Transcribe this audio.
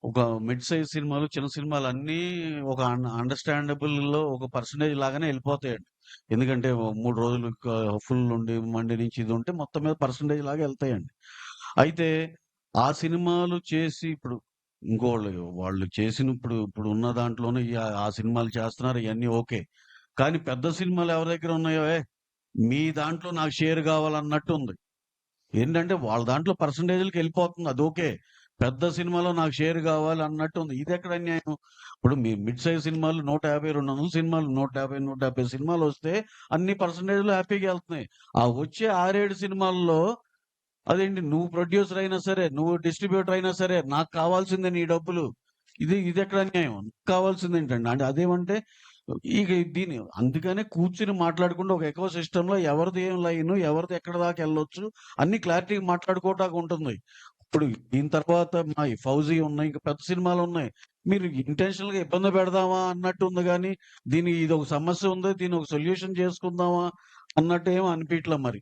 ఒక mid size సినిమాలు, చిన్న సినిమాలు అన్నీ ఒక అండర్‌స్టాండబుల్‌లో ఒక పర్సెంటేజ్ లాగానే ఎళ్ళిపోతాయండి. ఎందుకంటే 3 రోజులు ఫుల్ ఉండి మండే నుంచి ఇది ఉంటే మొత్తం మీద పర్సెంటేజ్ లాగా ఎళ్తాయండి. అయితే ఆ సినిమాలు చేసి ఇప్పుడు వాళ్ళు చేసిన ఇప్పుడు ఉన్న దాంట్లోనే ఆ సినిమాలు చేస్తున్నారు ఇయన్నీ ఓకే. కానీ పెద్ద సినిమాలు ఎవరి దగ్గర ఉన్నాయో మీ దాంట్లో నాకు షేర్ కావాలన్నట్టుంది. ఏంటంటే వాళ్ళ దాంట్లో పర్సెంటేజ్‌లకెళ్ళిపోతుంది. అదోకే. పెద్ద సినిమాలో నాకు షేర్ గావాలి అన్నట్టుంది. ఇదెక్కడ అన్యాయం? ఇప్పుడు మీ మిడ్ సైజ్ సినిమాలు 150, 200 సినిమాలు 150, 170 సినిమాలొస్తే అన్ని పర్సెంటేజ్‌లు హ్యాపీగా ఎళ్తున్నాయి. ఆ వచ్చే 6, 7 సినిమాల్లో అదేంటి నువ్వు ప్రొడ్యూసర్ అయినా సరే, నువ్వు డిస్ట్రిబ్యూటర్ అయినా సరే, నాకు కావాల్సిందే నీ డబ్బులు. ఇదెక్కడ అన్యాయం? కావాల్సిందేంటండి? అంటే అదేమంటే ఇక అందుకనే కూర్చొని మాట్లాడుకుంటూ ఒక ఎకో సిస్టమ్‌లో ఎవరిది ఏం లైను, ఎవరిది ఎక్కడి దాకా ఎళ్ళొచ్చు అన్నీ క్లారిటీగా మాట్లాడుకోవటానికి ఉంటుంది. ఇప్పుడు దీని తర్వాత మా ఈ 'ఫౌజీ' ఉన్నాయి. ఇంకా పెద్ద సినిమాలున్నాయి. మీరు ఇంటెన్షనల్‌గా ఇబ్బంది పెడదామా అన్నట్టుంది గానీ, ఇదొక సమస్య ఉంది. దీన్ని ఒక సొల్యూషన్ చేసుకుందామా అన్నట్టు ఏమి అనిపియట్లా మరి.